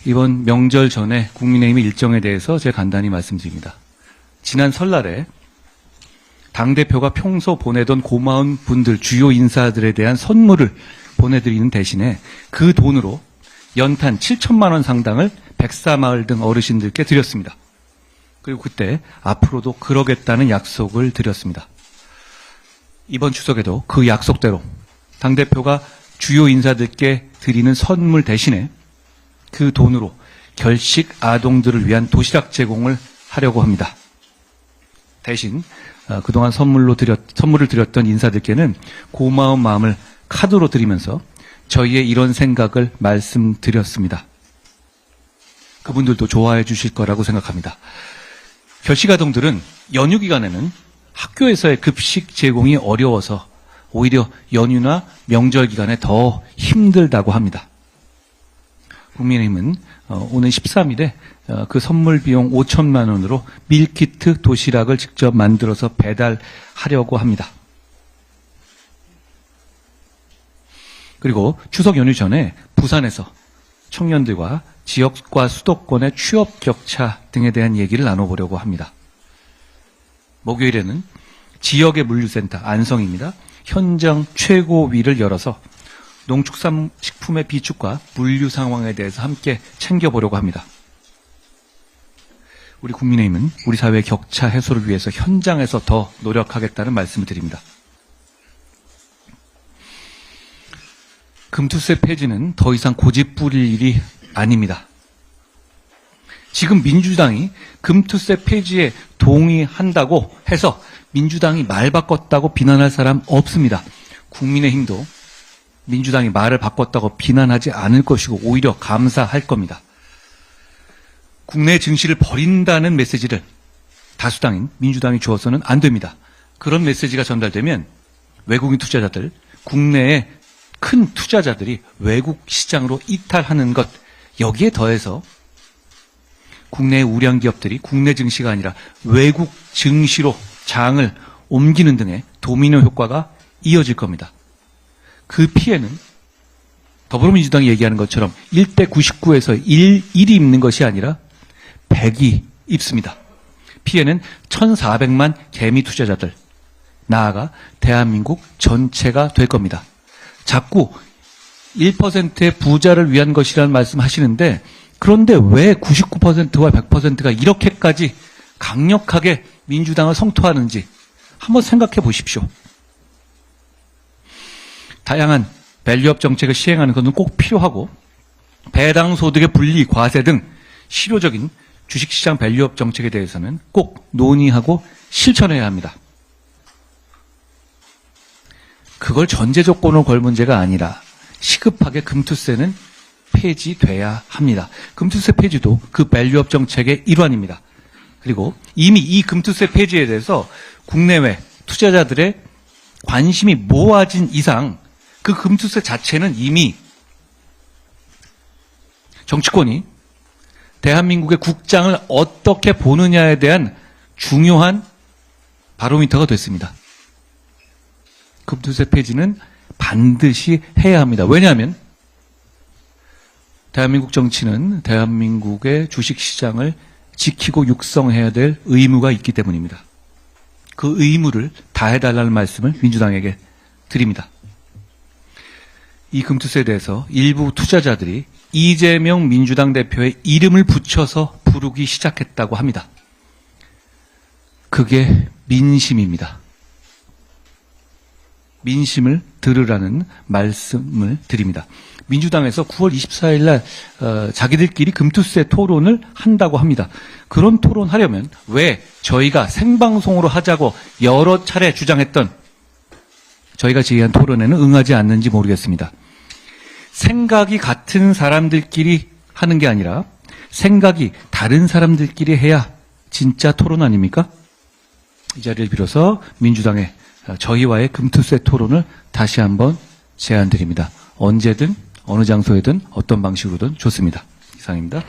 이번 명절 전에 국민의힘의 일정에 대해서 제가 간단히 말씀드립니다. 지난 설날에 당대표가 평소 보내던 고마운 분들, 주요 인사들에 대한 선물을 보내드리는 대신에 그 돈으로 연탄 7천만 원 상당을 백사마을 등 어르신들께 드렸습니다. 그리고 그때 앞으로도 그러겠다는 약속을 드렸습니다. 이번 추석에도 그 약속대로 당대표가 주요 인사들께 드리는 선물 대신에 그 돈으로 결식 아동들을 위한 도시락 제공을 하려고 합니다. 대신 그동안 선물을 드렸던 인사들께는 고마운 마음을 카드로 드리면서 저희의 이런 생각을 말씀드렸습니다. 그분들도 좋아해 주실 거라고 생각합니다. 결식 아동들은 연휴 기간에는 학교에서의 급식 제공이 어려워서 오히려 연휴나 명절 기간에 더 힘들다고 합니다. 국민의힘은 오는 13일에 그 선물 비용 5천만 원으로 밀키트 도시락을 직접 만들어서 배달하려고 합니다. 그리고 추석 연휴 전에 부산에서 청년들과 지역과 수도권의 취업 격차 등에 대한 얘기를 나눠보려고 합니다. 목요일에는 지역의 물류센터 안성입니다. 현장 최고위를 열어서 농축산식품의 비축과 물류 상황에 대해서 함께 챙겨보려고 합니다. 우리 국민의힘은 우리 사회의 격차 해소를 위해서 현장에서 더 노력하겠다는 말씀을 드립니다. 금투세 폐지는 더 이상 고집 부릴 일이 아닙니다. 지금 민주당이 금투세 폐지에 동의한다고 해서 민주당이 말 바꿨다고 비난할 사람 없습니다. 국민의힘도 민주당이 말을 바꿨다고 비난하지 않을 것이고 오히려 감사할 겁니다. 국내 증시를 버린다는 메시지를 다수당인 민주당이 주어서는 안 됩니다. 그런 메시지가 전달되면 외국인 투자자들, 국내의 큰 투자자들이 외국 시장으로 이탈하는 것, 여기에 더해서 국내의 우량 기업들이 국내 증시가 아니라 외국 증시로 장을 옮기는 등의 도미노 효과가 이어질 겁니다. 그 피해는 더불어민주당이 얘기하는 것처럼 1대 99에서 1이 입는 것이 아니라 100이 입습니다. 피해는 1,400만 개미 투자자들, 나아가 대한민국 전체가 될 겁니다. 자꾸 1%의 부자를 위한 것이라는 말씀 하시는데, 그런데 왜 99%와 100%가 이렇게까지 강력하게 민주당을 성토하는지 한번 생각해 보십시오. 다양한 밸류업 정책을 시행하는 것은 꼭 필요하고, 배당 소득의 분리, 과세 등 실효적인 주식시장 밸류업 정책에 대해서는 꼭 논의하고 실천해야 합니다. 그걸 전제 조건으로 걸 문제가 아니라 시급하게 금투세는 폐지돼야 합니다. 금투세 폐지도 그 밸류업 정책의 일환입니다. 그리고 이미 이 금투세 폐지에 대해서 국내외 투자자들의 관심이 모아진 이상 그 금투세 자체는 이미 정치권이 대한민국의 국장을 어떻게 보느냐에 대한 중요한 바로미터가 됐습니다. 금투세 폐지는 반드시 해야 합니다. 왜냐하면 대한민국 정치는 대한민국의 주식시장을 지키고 육성해야 될 의무가 있기 때문입니다. 그 의무를 다해달라는 말씀을 민주당에게 드립니다. 이 금투세에 대해서 일부 투자자들이 이재명 민주당 대표의 이름을 붙여서 부르기 시작했다고 합니다. 그게 민심입니다. 민심을 들으라는 말씀을 드립니다. 민주당에서 9월 24일 날 자기들끼리 금투세 토론을 한다고 합니다. 그런 토론하려면 왜 저희가 생방송으로 하자고 여러 차례 주장했던 저희가 제의한 토론에는 응하지 않는지 모르겠습니다. 생각이 같은 사람들끼리 하는 게 아니라 생각이 다른 사람들끼리 해야 진짜 토론 아닙니까? 이 자리를 빌어서 민주당의 저희와의 금투세 토론을 다시 한번 제안드립니다. 언제든 어느 장소에든 어떤 방식으로든 좋습니다. 이상입니다.